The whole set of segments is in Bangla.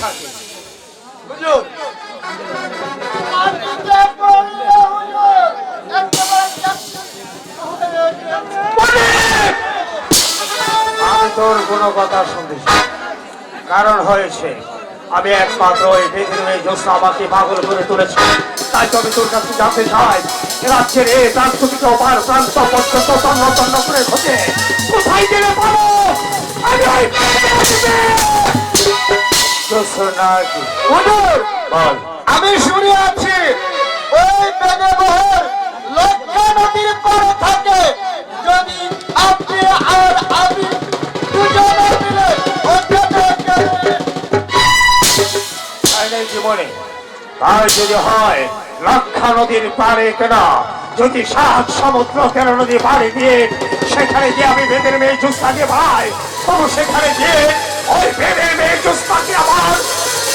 থাকে। হুজুর আমি তোর কোনো কথা শুনতেছি, কারণ হয়েছে আমি একমাত্র ওই বেদের মেয়ে জ্যোৎস্না আমাকে পাগল করে তুলেছে। তাই তো আমি তোর কাছে জানতে চাই, রাজ্যের এই প্রান্ত থেকে অপার প্রান্ত পর্যন্ত তন্ন তন্ন করে খোঁজে কোথায় গেলে পাবো আমি ওই জ্যোৎস্না। হুজুর বল। আমি শুনে আছি ওই বেদে বহর লক্ষ্য নদীর পারে থাকে। যদি আপনি আর আমি দুজনে মিলে জীবনে তাই যদি হয় লক্ষা নদীর পারে কেনা, যদি সাত সমুদ্র কেন নদী পাড়ি দিয়ে সেখানে গিয়ে আমি বেদের মেয়ে জ্যোৎস্নাকে ভাই, তবু সেখানে গিয়ে ওই বেদের মেয়ে জ্যোৎস্নাকে আমার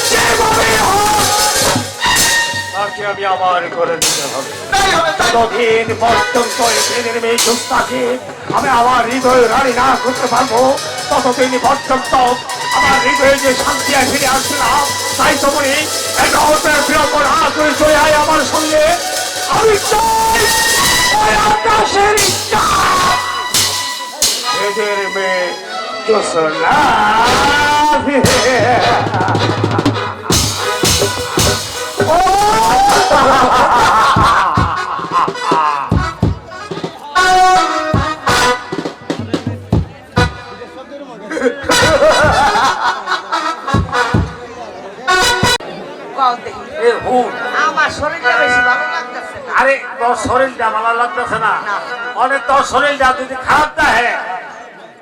যেভাবে হোক তাকে আমি আমার করে দিতে হবে। ততদিন পর্যন্ত এই বেদের মেয়ে জ্যোৎস্নাকে আমি আমার হৃদয় রানী না করতে পারবো, ততদিন পর্যন্ত আমার হৃদয়ে যে শান্তি ফিরে আসবে না। তাই তো বলি একটা অল্পের বিরোধ না করে চলে আয় আমার সঙ্গে। আমি চাই ওই আকাশের ইচ্ছা এদের মেয়ে জ্যোৎস্না আমার শরীরটা বেশি ভালো লাগতেছে না। আরে তোর শরীরটা ভালো লাগতেছে না, অনেক তোর শরীরটা যদি খারাপ থাকে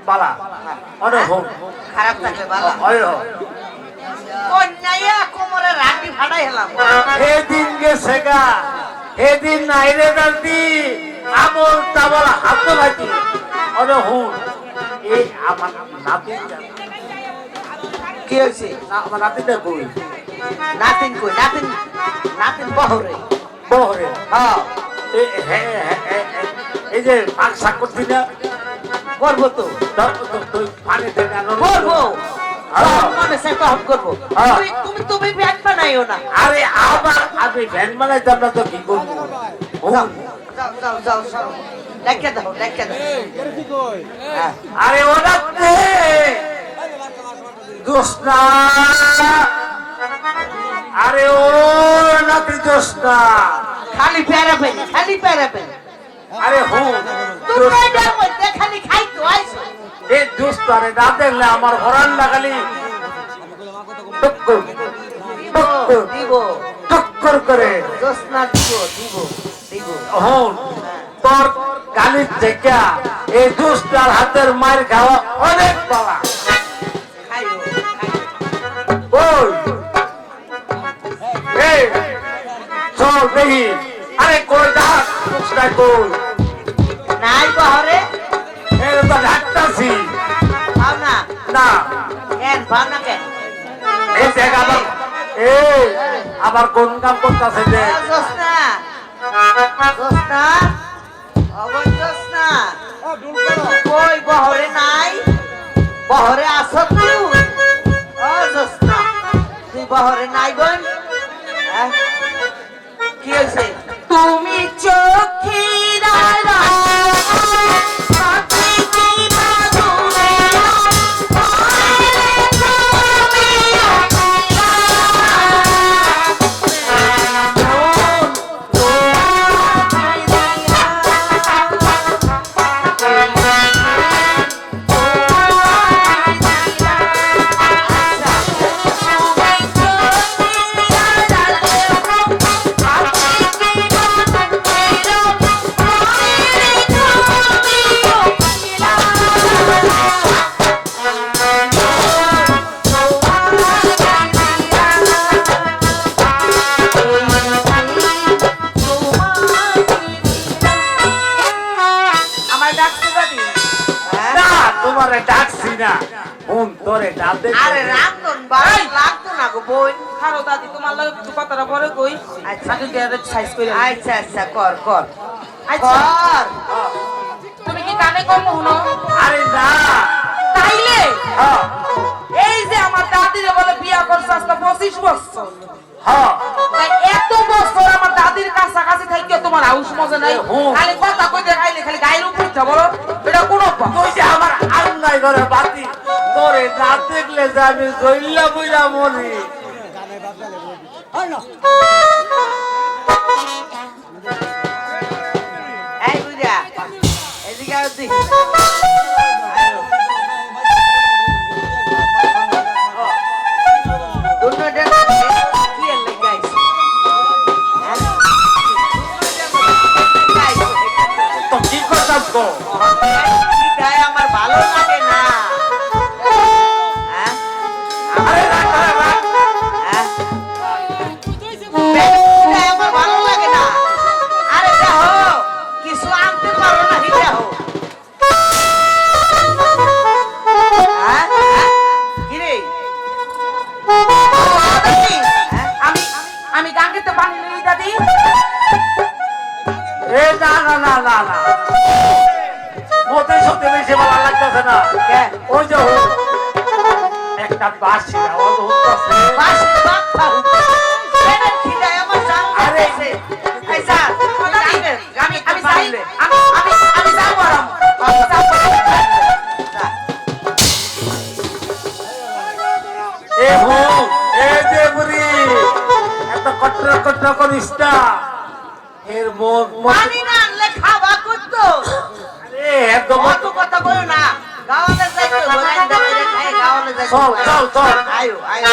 বালা অনেক হোক খারাপ থাকলে ভালো। কন্যাইয়া কোমরে রাখি ফাটাই হেলাম। এদিন গেছে গা, এদিন নাই রে দাদি আমল তাবল হাত লাগি অনেক হোক। এই আমার নাতিনটা কি হয়েছে? আমার নাতিনটা কই? নাতিন কই? নাতিন নাতিন বহরে বহরে। হ্যাঁ এই যে পাক শাক করছি না করবো তো, তুই পানি থেকে করবো মনে সে তখন করবো। তুমি তুমি ব্যাট বানাইও না। আরে আবার আমি ভ্যান বানাইতাম না তো কি করবো? যাও যাও যাও যাও লেখে দাও লেখে দাও। আরে ওরা জ্যোৎস্না, আরে ও নাতি জ্যোৎস্না খালি প্যারাবেন খালি প্যারাবেন। আরে হুম দুটার মধ্যে খালি খাইতো আইছো। এই জ্যোৎস্না রে না দেখলে আমার হরান লাগালি টক্কর দিব টক্কর করে জ্যোৎস্না দিব দিব দিব। হুম তোর গালির থেকে এই জ্যোৎস্নার হাতের মায়ের খাওয়া অনেক পালা। খাইও ওই এই চল দেখি। আরে কই ডাক জ্যোৎস্না কই? নাই বহরে এই তো ডাকতাছি পাও না। না। কেন পাও না কেন? এই দেখ আবার এই আবার কোন কাম করতেছে যে জ্যোৎস্না জ্যোৎস্না অবন জ্যোৎস্না কই বহরে নাই? বহরে আসো তুই? ও জ্যোৎস্না তুই বহরে নাই বোন? কি হয়েছে? তুমি চোখেরা ডাকছি না হুন তোরে ডাক দে। আরে রান্ধন ভালো লাগতো না গো বোন। খারো দাদি তোমার লাগে একটু কথাটা পরে কই। আচ্ছা আগে গ্যারেজ সাইজ করে আচ্ছা আচ্ছা কর কর আচ্ছা কর। তুমি কি কানে কম শুনো? আরে না তাইলে হ্যাঁ এই যে আমার দাদিরে বলে বিয়া করছ আজকে 20 বছর হ্যাঁ তাই এত বছর আমার দাদির কাছাকাছি থেকে তোমার আউস মজা নাই খালি কথা কইতে খাইলে খালি গায়ের উপর উঠা বলো এটা কোন তুই যে আমার আন্নাই ঘরে বাতি তোরে না দেখলে যে আমি জইল্লা বইলা মরি। এই বুইরা এদিকে আয় তুই দুটোটা কি এর লাগি আইছ তো কি করছাস গো এটাই আমার ভালো লাগে না হ্যাঁ আরে রাখ রাখ রাখ হ্যাঁ এটাই আমার ভালো লাগে না আরে দেখো কিছু আনতে পারো না দেখো হ্যাঁ কি রে আমি আমি গাঙ্গেতে পানি নেই দাদি এ না না না না না মতে সত্যি বেশি ভালো লাগতেছে না। কে? ওই যে একটা বাসি আওয়াজ হচ্ছে বাস বাপ খাও এটা খিদায় আমার জান আরে লাগতেছে এই স্যার আমি আমি যাই আমি আমি আমি যাব আরাম আমি যাব এ হো এ যে বুড়ি এত কট্র কট্র করিস না এর মন পানি না আনলে খাওয়া করতো এ একদম অত কথা বলো না গাওয়ালে যাইতো লাইন ধরে খাই গাওয়ালে যাইতো চল চল চল আয়ো আয়ো